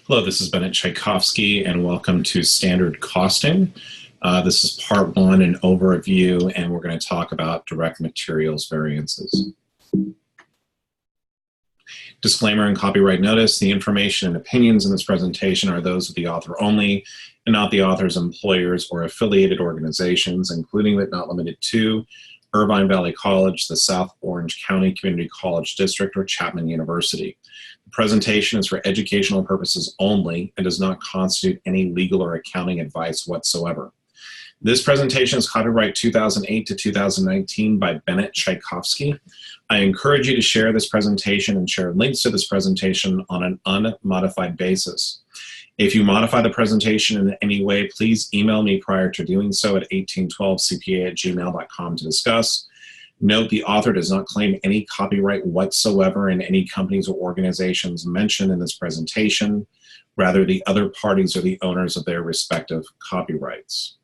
Hello, this is Bennett Tchaikovsky, and welcome to Standard Costing. This is part one, an overview, and we're going to talk about direct materials variances. Disclaimer and copyright notice: the information and opinions in this presentation are those of the author only, and not the author's employers or affiliated organizations, including but not limited to Irvine Valley College, the South Orange County Community College District, or Chapman University. The presentation is for educational purposes only and does not constitute any legal or accounting advice whatsoever. This presentation is copyright 2008 to 2019 by Bennett Tchaikovsky. I encourage you to share this presentation and share links to this presentation on an unmodified basis. If you modify the presentation in any way, please email me prior to doing so at 1812cpa@gmail.com to discuss. Note, the author does not claim any copyright whatsoever in any companies or organizations mentioned in this presentation. Rather, the other parties are the owners of their respective copyrights.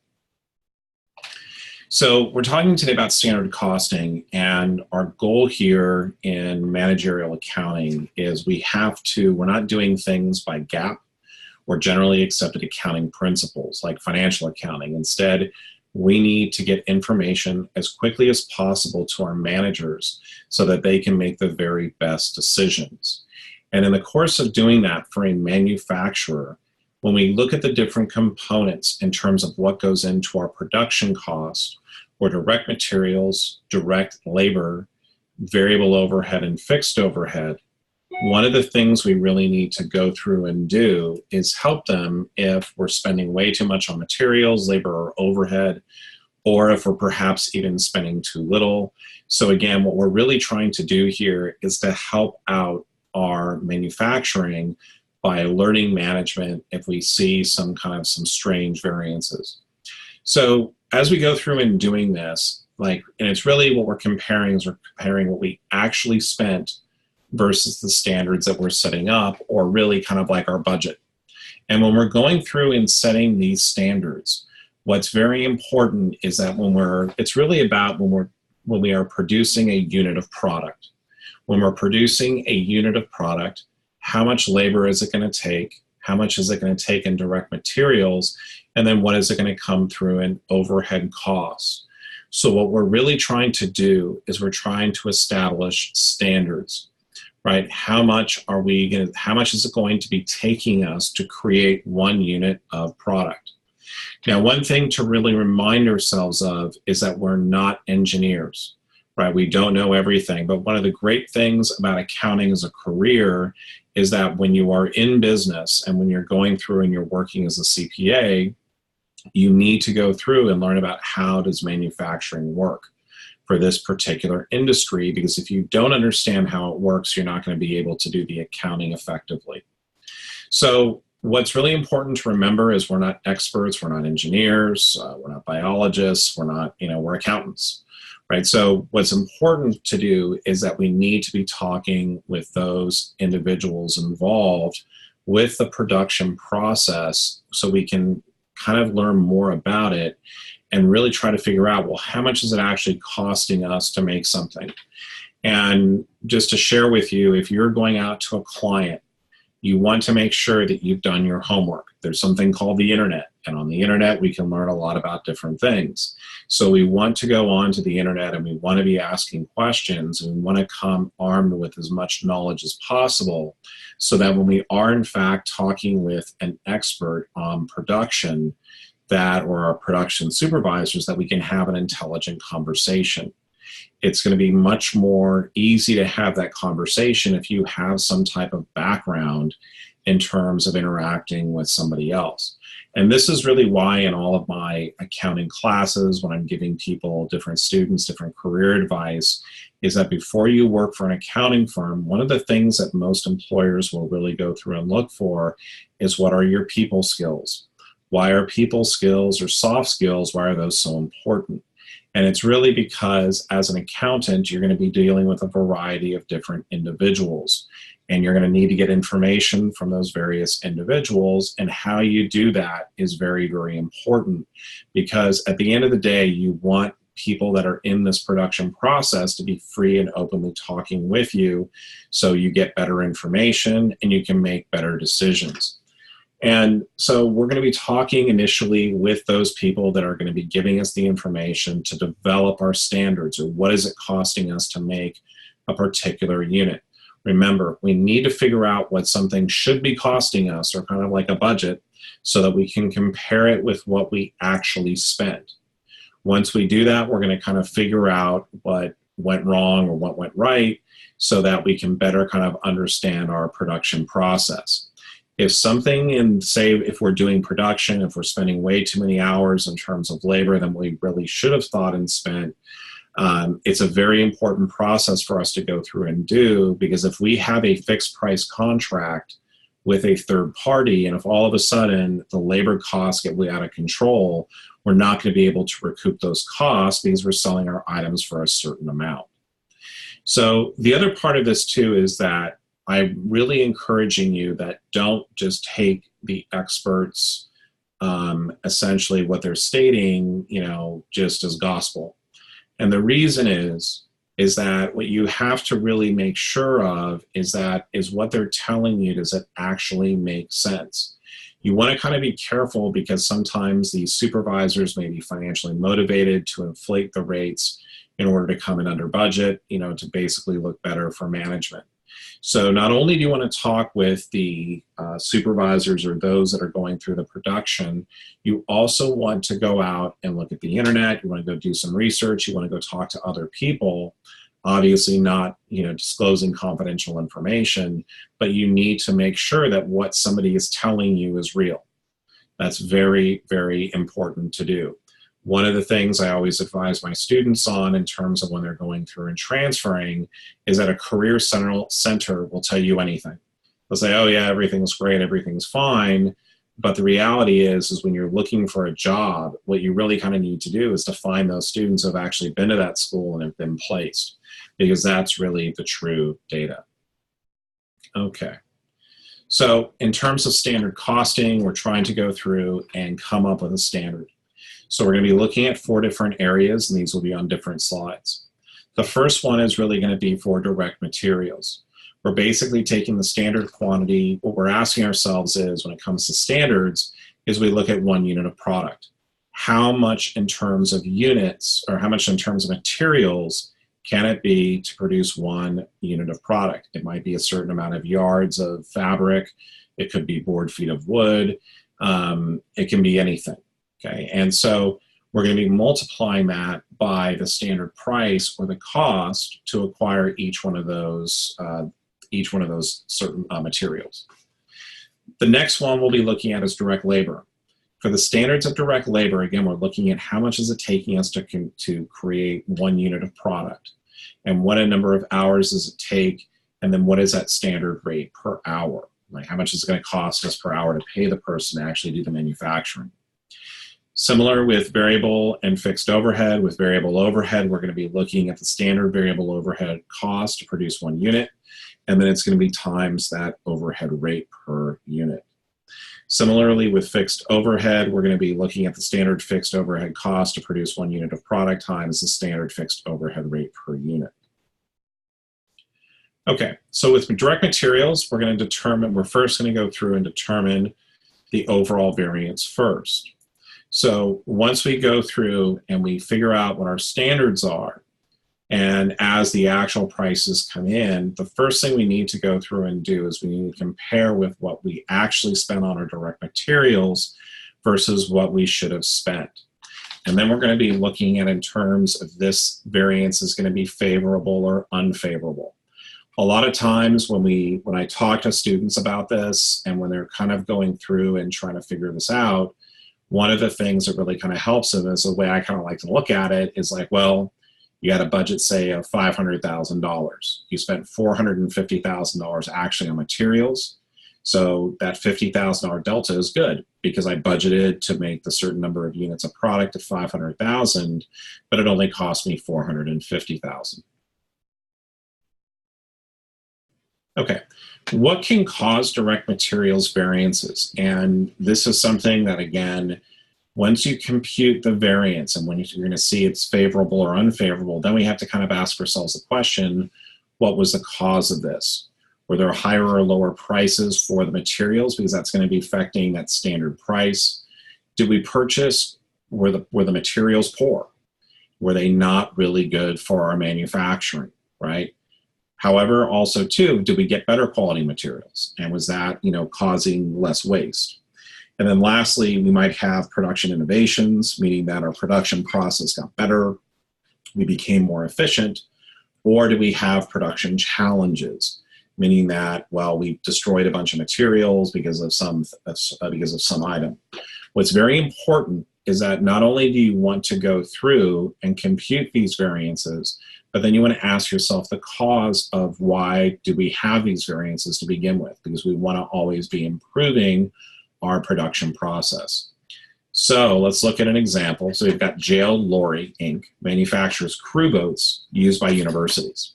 So we're talking today about standard costing, and our goal here in managerial accounting is we're not doing things by GAAP or generally accepted accounting principles like financial accounting. Instead, we need to get information as quickly as possible to our managers so that they can make the very best decisions. And in the course of doing that for a manufacturer, when we look at the different components in terms of what goes into our production cost, or direct materials, direct labor, variable overhead, and fixed overhead, one of the things we really need to go through and do is help them if we're spending way too much on materials, labor, or overhead, or if we're perhaps even spending too little. So again, what we're really trying to do here is to help out our manufacturing by alerting management if we see some strange variances. So as we go through and doing this, and it's really what we're comparing is we're comparing what we actually spent versus the standards that we're setting up, or really kind of like our budget. And when we're going through and setting these standards, what's very important is that it's really about when we are producing a unit of product. When we're producing a unit of product, how much labor is it going to take? How much is it going to take in direct materials? And then what is it going to come through in overhead costs? So what we're really trying to do is we're trying to establish standards, right? How much is it going to be taking us to create one unit of product? Now, one thing to really remind ourselves of is that we're not engineers, right? We don't know everything, but one of the great things about accounting as a career is that when you are in business and when you're going through and you're working as a CPA, you need to go through and learn about how does manufacturing work for this particular industry, because if you don't understand how it works, you're not going to be able to do the accounting effectively. So what's really important to remember is we're not experts, we're not engineers, we're not biologists, we're accountants. Right. So what's important to do is that we need to be talking with those individuals involved with the production process so we can kind of learn more about it and really try to figure out, well, how much is it actually costing us to make something? And just to share with you, if you're going out to a client, you want to make sure that you've done your homework. There's something called the internet, and on the internet we can learn a lot about different things. So we want to go onto the internet and we want to be asking questions, and we want to come armed with as much knowledge as possible so that when we are in fact talking with an expert on production or our production supervisors, that we can have an intelligent conversation. It's going to be much more easy to have that conversation if you have some type of background in terms of interacting with somebody else. And this is really why in all of my accounting classes, when I'm giving people, different students, different career advice, is that before you work for an accounting firm, one of the things that most employers will really go through and look for is, what are your people skills? Why are people skills or soft skills, why are those so important? And it's really because as an accountant, you're going to be dealing with a variety of different individuals. And you're going to need to get information from those various individuals. And how you do that is very, very important, because at the end of the day, you want people that are in this production process to be free and openly talking with you so you get better information and you can make better decisions. And so we're going to be talking initially with those people that are going to be giving us the information to develop our standards, or what is it costing us to make a particular unit. Remember, we need to figure out what something should be costing us, or kind of like a budget, so that we can compare it with what we actually spent. Once we do that, we're going to kind of figure out what went wrong or what went right, so that we can better kind of understand our production process. If something in, say, if we're doing production, if we're spending way too many hours in terms of labor than we really should have thought and spent, it's a very important process for us to go through and do, because if we have a fixed price contract with a third party, and if all of a sudden the labor costs get way out of control, we're not going to be able to recoup those costs because we're selling our items for a certain amount. So the other part of this too is that I'm really encouraging you that don't just take the experts, essentially what they're stating, just as gospel. And the reason is that what you have to really make sure of is what they're telling you, does it actually make sense? You want to kind of be careful, because sometimes these supervisors may be financially motivated to inflate the rates in order to come in under budget, to basically look better for management. So not only do you want to talk with the supervisors or those that are going through the production, you also want to go out and look at the internet. You want to go do some research. You want to go talk to other people. Obviously not, disclosing confidential information, but you need to make sure that what somebody is telling you is real. That's very, very important to do. One of the things I always advise my students on in terms of when they're going through and transferring is that a career center will tell you anything. They'll say, oh yeah, everything's great, everything's fine. But the reality is when you're looking for a job, what you really kind of need to do is to find those students who have actually been to that school and have been placed, because that's really the true data. Okay. So in terms of standard costing, we're trying to go through and come up with a standard. So we're going to be looking at 4 different areas, and these will be on different slides. The first one is really going to be for direct materials. We're basically taking the standard quantity. What we're asking ourselves is, when it comes to standards, is we look at 1 unit of product. How much in terms of units, or how much in terms of materials, can it be to produce 1 unit of product? It might be a certain amount of yards of fabric. It could be board feet of wood. It can be anything. Okay, and so we're going to be multiplying that by the standard price or the cost to acquire each one of those certain materials. The next one we'll be looking at is direct labor. For the standards of direct labor, again, we're looking at how much is it taking us to create 1 unit of product, and what a number of hours does it take, and then what is that standard rate per hour? Like, how much is it going to cost us per hour to pay the person to actually do the manufacturing? Similar with variable and fixed overhead. With variable overhead, we're going to be looking at the standard variable overhead cost to produce 1 unit, and then it's going to be times that overhead rate per unit. Similarly, with fixed overhead, we're going to be looking at the standard fixed overhead cost to produce 1 unit of product times the standard fixed overhead rate per unit. Okay, so with direct materials, we're first going to go through and determine the overall variance first. So once we go through and we figure out what our standards are, and as the actual prices come in, the first thing we need to go through and do is we need to compare with what we actually spent on our direct materials versus what we should have spent. And then we're going to be looking at, in terms of this variance is going to be favorable or unfavorable. A lot of times when I talk to students about this, and when they're kind of going through and trying to figure this out, one of the things that really kind of helps them is, the way I kind of like to look at it is like, well, you had a budget, say, of $500,000. You spent $450,000 actually on materials. So that $50,000 delta is good, because I budgeted to make the certain number of units of product of $500,000, but it only cost me $450,000. Okay, what can cause direct materials variances? And this is something that, again, once you compute the variance and when you're going to see it's favorable or unfavorable, then we have to kind of ask ourselves the question, what was the cause of this? Were there higher or lower prices for the materials, because that's going to be affecting that standard price? Did we purchase, were the materials poor? Were they not really good for our manufacturing, right? However, also too, did we get better quality materials? And was that, causing less waste? And then lastly, we might have production innovations, meaning that our production process got better, we became more efficient. Or do we have production challenges, meaning that, well, we destroyed a bunch of materials because of some item? What's very important is that not only do you want to go through and compute these variances, but then you want to ask yourself the cause of why do we have these variances to begin with, because we want to always be improving our production process. So let's look at an example. So we've got J.L. Lorry, Inc. manufactures crew boats used by universities.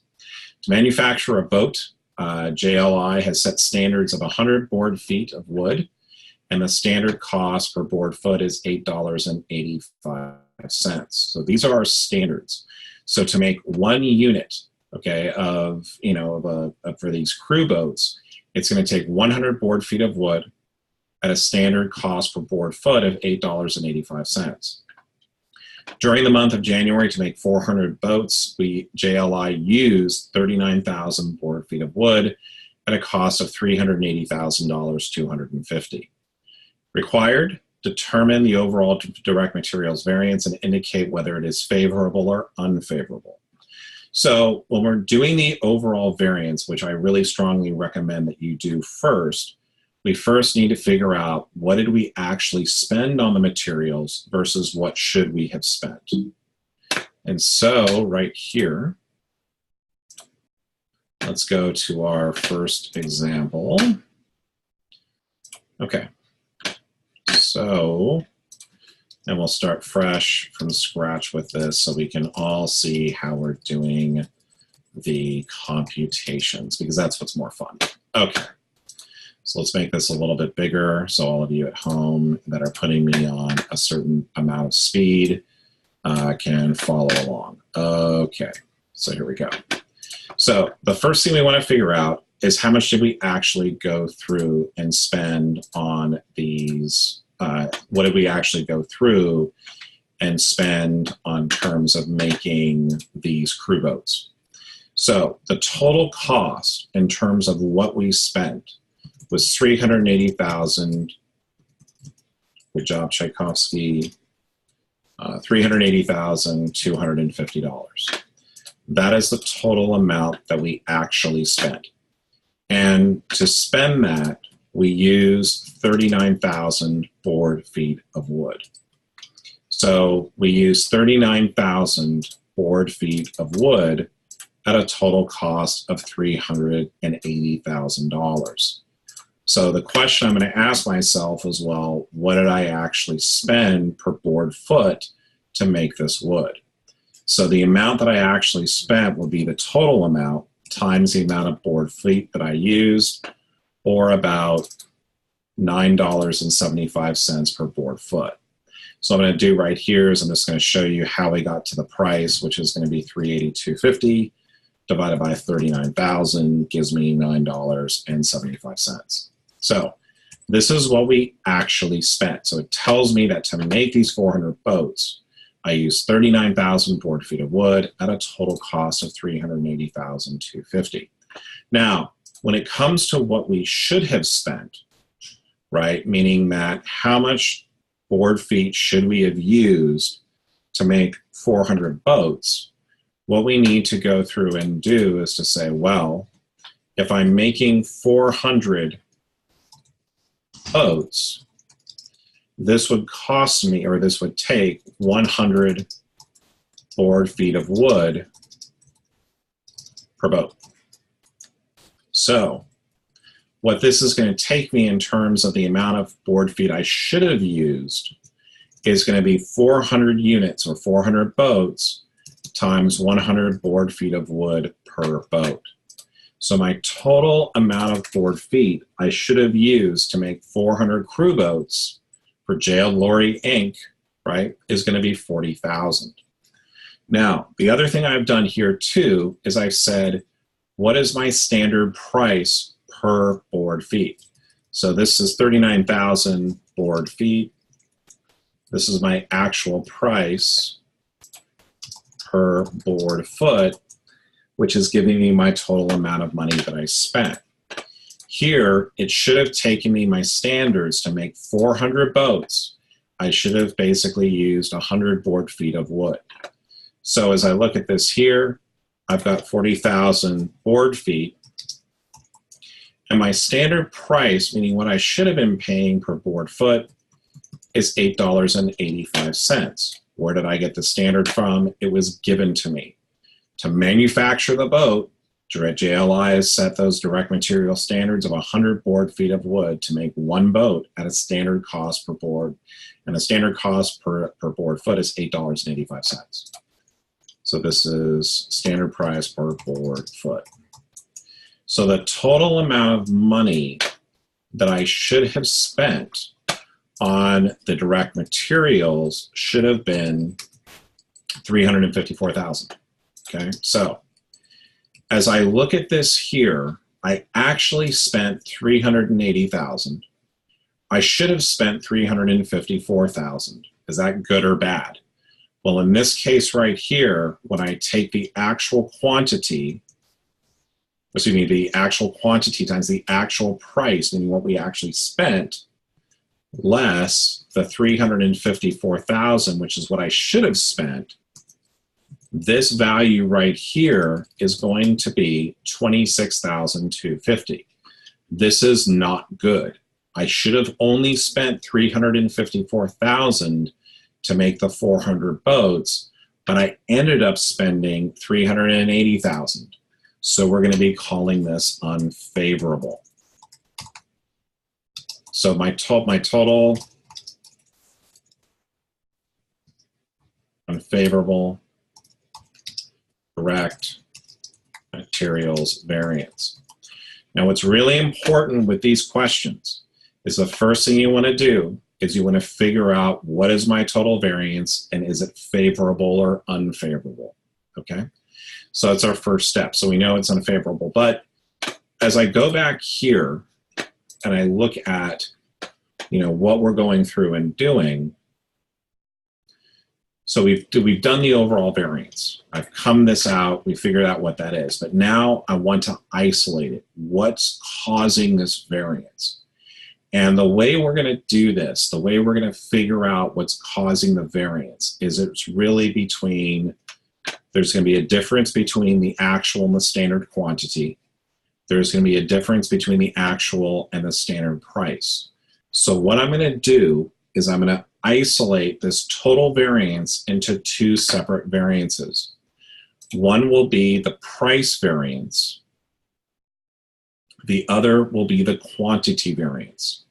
To manufacture a boat, JLI has set standards of 100 board feet of wood, and the standard cost per board foot is $8.85. So these are our standards. So to make 1 unit, okay, for these crew boats, it's going to take 100 board feet of wood at a standard cost per board foot of $8.85. During the month of January, to make 400 boats, JLI used 39,000 board feet of wood at a cost of $380,250. Required, determine the overall direct materials variance and indicate whether it is favorable or unfavorable. So when we're doing the overall variance, which I really strongly recommend that you do first, we first need to figure out what did we actually spend on the materials versus what should we have spent. And so right here, let's go to our first example. Okay, so, and we'll start fresh from scratch with this so we can all see how we're doing the computations, because that's what's more fun. Okay. So let's make this a little bit bigger so all of you at home that are putting me on a certain amount of speed can follow along. Okay, so here we go. So the first thing we want to figure out is how much did we actually go through and spend on these, what did we actually go through and spend on terms of making these crew boats. So the total cost in terms of what we spent was $380,000. Good job, Tchaikovsky. $380,250. That is the total amount that we actually spent. And to spend that, we used 39,000 board feet of wood. So we used 39,000 board feet of wood at a total cost of $380,000. So the question I'm going to ask myself is, well, what did I actually spend per board foot to make this wood? So the amount that I actually spent will be the total amount times the amount of board feet that I used, or about $9.75 per board foot. So what I'm going to do right here is I'm just going to show you how we got to the price, which is going to be $382.50 divided by 39,000 gives me $9.75. So this is what we actually spent. So it tells me that to make these 400 boats, I used 39,000 board feet of wood at a total cost of $380,250. Now, when it comes to what we should have spent, right, meaning that how much board feet should we have used to make 400 boats, what we need to go through and do is to say, well, if I'm making 400 boats, this would cost me, or this would take 100 board feet of wood per boat. So what this is going to take me in terms of the amount of board feet I should have used is going to be 400 units or 400 boats times 100 board feet of wood per boat. So my total amount of board feet I should have used to make 400 crew boats for J.L. Lorry, Inc., right, is going to be 40,000. Now, the other thing I've done here too is I've said, what is my standard price per board feet? So this is 39,000 board feet. This is my actual price per board foot, which is giving me my total amount of money that I spent. Here, it should have taken me my standards to make 400 boats. I should have basically used 100 board feet of wood. So as I look at this here, I've got 40,000 board feet. And my standard price, meaning what I should have been paying per board foot, is $8.85. Where did I get the standard from? It was given to me. To manufacture the boat, JLI has set those direct material standards of 100 board feet of wood to make one boat at a standard cost per board. And the standard cost per board foot is $8.85. So this is standard price per board foot. So the total amount of money that I should have spent on the direct materials should have been $354,000. Okay, so as I look at this here, I actually spent $380,000. I should have spent $354,000. Is that good or bad? Well, in this case right here, when I take the actual quantity, the actual quantity times the actual price, meaning what we actually spent, less the $354,000, which is what I should have spent, this value right here is going to be $26,250. This is not good. I should have only spent $354,000 to make the 400 boats, but I ended up spending $380,000. So we're going to be calling this unfavorable. So my total unfavorable direct materials variance. Now what's really important with these questions is the first thing you want to do is you want to figure out what is my total variance and is it favorable or unfavorable, okay? So that's our first step. So we know it's unfavorable, but as I go back here and I look at, what we're going through and doing, so we've done the overall variance. I've come this out, we figured out what that is, but now I want to isolate it. What's causing this variance? And the way we're going to do this, the way we're going to figure out what's causing the variance is it's really there's going to be a difference between the actual and the standard quantity. There's going to be a difference between the actual and the standard price. So what I'm going to do is I'm going to isolate this total variance into two separate variances. One will be the price variance. The other will be the quantity variance.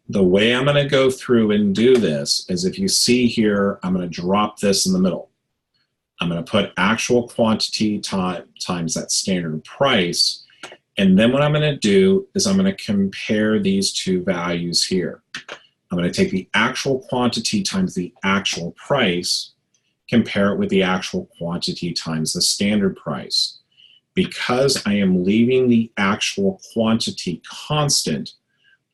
The way I'm going to go through and do this is, if you see here, I'm going to drop this in the middle. I'm going to put actual quantity times that standard price. And then what I'm going to do is I'm going to compare these two values here. I'm going to take the actual quantity times the actual price, compare it with the actual quantity times the standard price. Because I am leaving the actual quantity constant,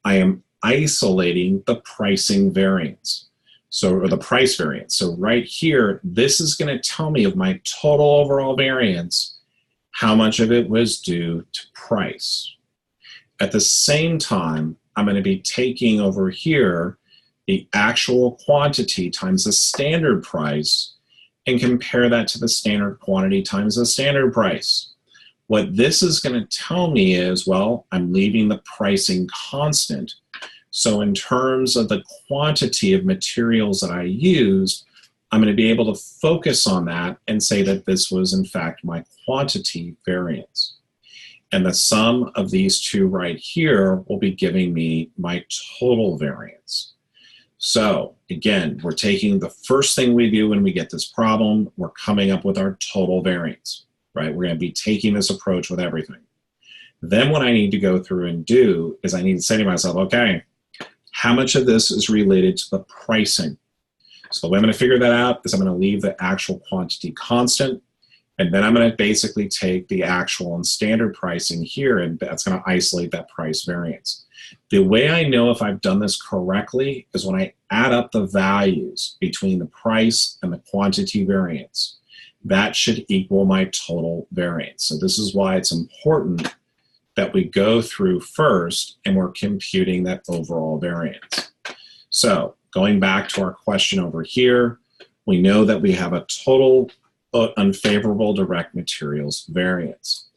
I am isolating the pricing variance. Or the price variance. So right here, this is going to tell me of my total overall variance, how much of it was due to price. At the same time, I'm going to be taking over here the actual quantity times the standard price and compare that to the standard quantity times the standard price. What this is going to tell me is, well, I'm leaving the pricing constant. So in terms of the quantity of materials that I used, I'm going to be able to focus on that and say that this was in fact my quantity variance. And the sum of these two right here will be giving me my total variance. So again, we're taking the first thing we do when we get this problem, we're coming up with our total variance, right? We're going to be taking this approach with everything. Then what I need to go through and do is I need to say to myself, okay, how much of this is related to the pricing? So the way I'm going to figure that out is I'm going to leave the actual quantity constant, And then I'm going to basically take the actual and standard pricing here, and that's going to isolate that price variance. The way I know if I've done this correctly is when I add up the values between the price and the quantity variance. That should equal my total variance. So this is why it's important that we go through first and we're computing that overall variance. So going back to our question over here, we know that we have a total unfavorable direct materials variance.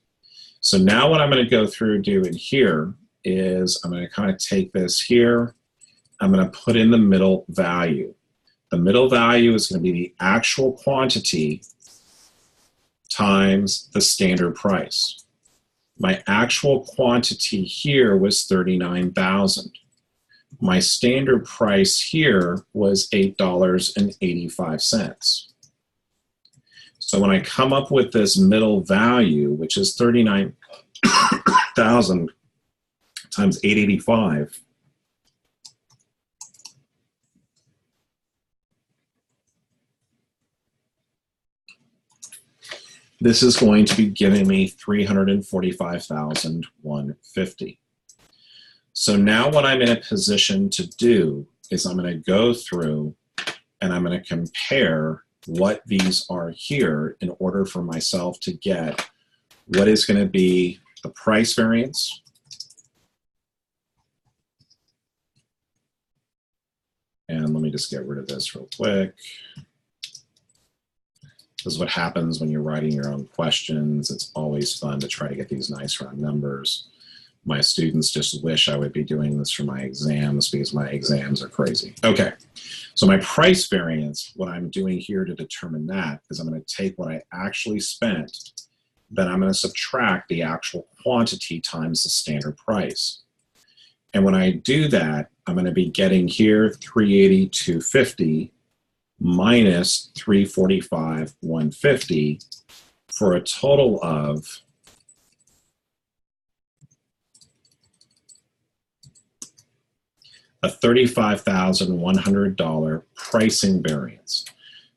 So now what I'm going to go through do in here is I'm going to kind of take this here, I'm going to put in the middle value. The middle value is going to be the actual quantity times the standard price. My actual quantity here was 39,000. My standard price here was $8.85. So when I come up with this middle value, which is 39,000 times 885, this is going to be giving me 345,150. So now what I'm in a position to do is I'm going to go through and I'm going to compare what these are here in order for myself to get what is going to be the price variance, and let me just get rid of this real quick. This is what happens when you're writing your own questions. It's always fun to try to get these nice round numbers. My students just wish I would be doing this for my exams because my exams are crazy. Okay, so my price variance, what I'm doing here to determine that is I'm going to take what I actually spent, then I'm going to subtract the actual quantity times the standard price. And when I do that, I'm going to be getting here 382.50 minus 345.150 for a total of a $35,100 pricing variance.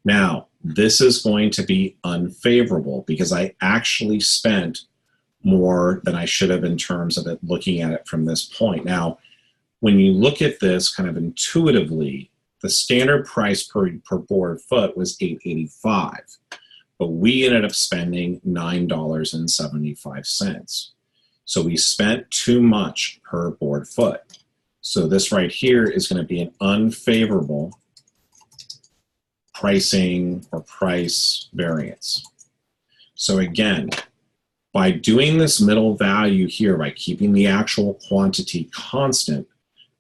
Now, this is going to be unfavorable because I actually spent more than I should have in terms of it looking at it from this point. Now, when you look at this kind of intuitively, the standard price per board foot was $8.85, but we ended up spending $9.75. So we spent too much per board foot. So this right here is going to be an unfavorable pricing or price variance. So again, by doing this middle value here, by keeping the actual quantity constant,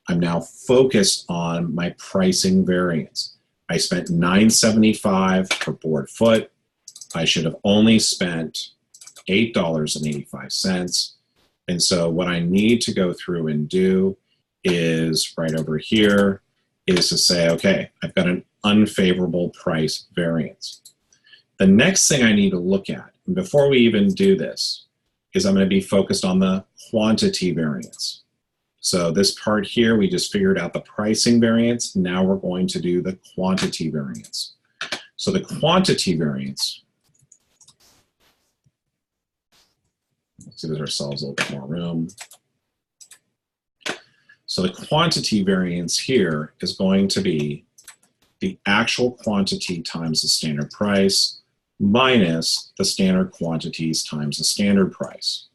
I'm now focused on my pricing variance. I spent $9.75 per board foot. I should have only spent $8.85. And so what I need to go through and do is right over here is to say, okay, I've got an unfavorable price variance. The next thing I need to look at, and before we even do this, is I'm going to be focused on the quantity variance. So this part here, we just figured out the pricing variance. Now we're going to do the quantity variance. So the quantity variance, let's give ourselves a little bit more room. So the quantity variance here is going to be the actual quantity times the standard price minus the standard quantities times the standard price,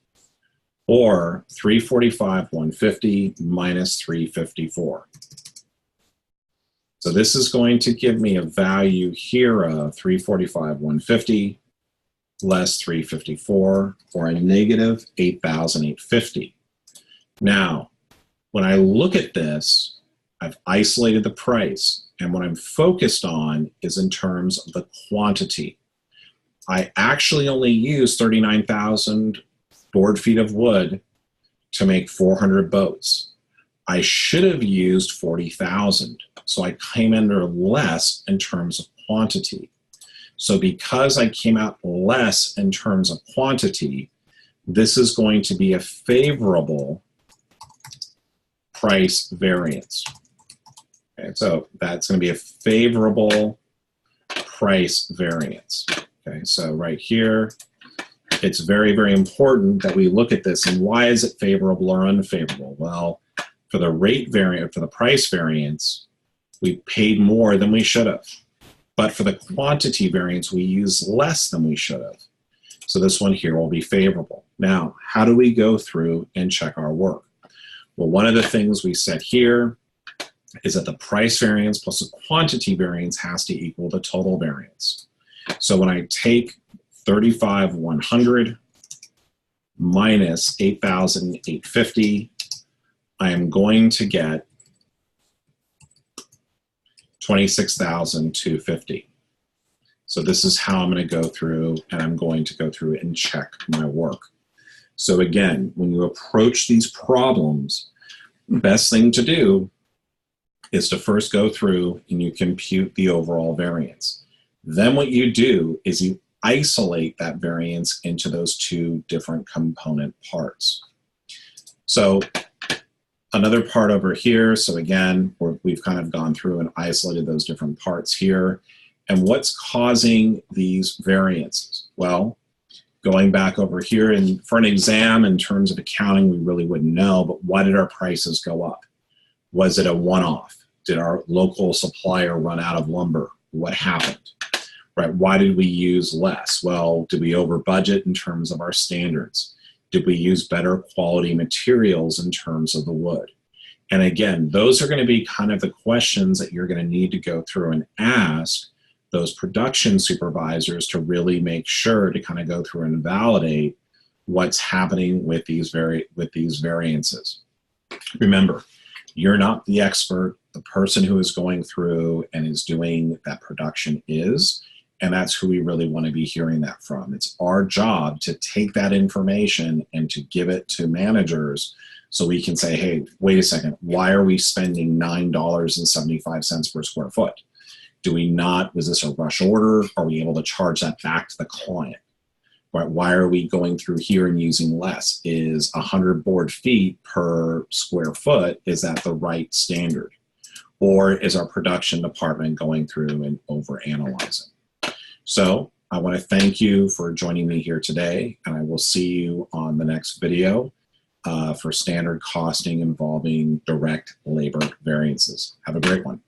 or 345.150 minus 354. So this is going to give me a value here of 345.150 less 354, or a negative 8,850. Now, when I look at this, I've isolated the price, and what I'm focused on is in terms of the quantity. I actually only used 39,000 board feet of wood to make 400 boats. I should have used 40,000, so I came under less in terms of quantity. So because I came out less in terms of quantity, this is going to be a favorable price variance. Okay, so that's going to be a favorable price variance. Okay, so right here, it's very, very important that we look at this. And why is it favorable or unfavorable? Well, for the rate variant, for the price variance, we paid more than we should have. But for the quantity variance, we used less than we should have. So this one here will be favorable. Now, how do we go through and check our work? Well, one of the things we said here is that the price variance plus the quantity variance has to equal the total variance. So when I take 35,100 minus 8,850, I am going to get 26,250. So this is how I'm going to go through, and I'm going to go through and check my work. So again, when you approach these problems, the best thing to do is to first go through and you compute the overall variance. Then what you do is you isolate that variance into those two different component parts. So another part over here, so again, we've kind of gone through and isolated those different parts here. And what's causing these variances? Well, going back over here, and for an exam in terms of accounting, we really wouldn't know, but why did our prices go up? Was it a one-off? Did our local supplier run out of lumber? What happened? Right? Why did we use less? Well, did we over budget in terms of our standards? Did we use better quality materials in terms of the wood? And again, those are going to be kind of the questions that you're going to need to go through and ask those production supervisors to really make sure to kind of go through and validate what's happening with these variances. Remember, you're not the expert. The person who is going through and is doing that production is, and that's who we really want to be hearing that from. It's our job to take that information and to give it to managers so we can say, hey, wait a second, why are we spending $9.75 per square foot? Do we not, was this a rush order? Are we able to charge that back to the client? Right? Why are we going through here and using less? Is 100 board feet per square foot, is that the right standard? Or is our production department going through and overanalyzing? So I want to thank you for joining me here today, and I will see you on the next video for standard costing involving direct labor variances. Have a great one.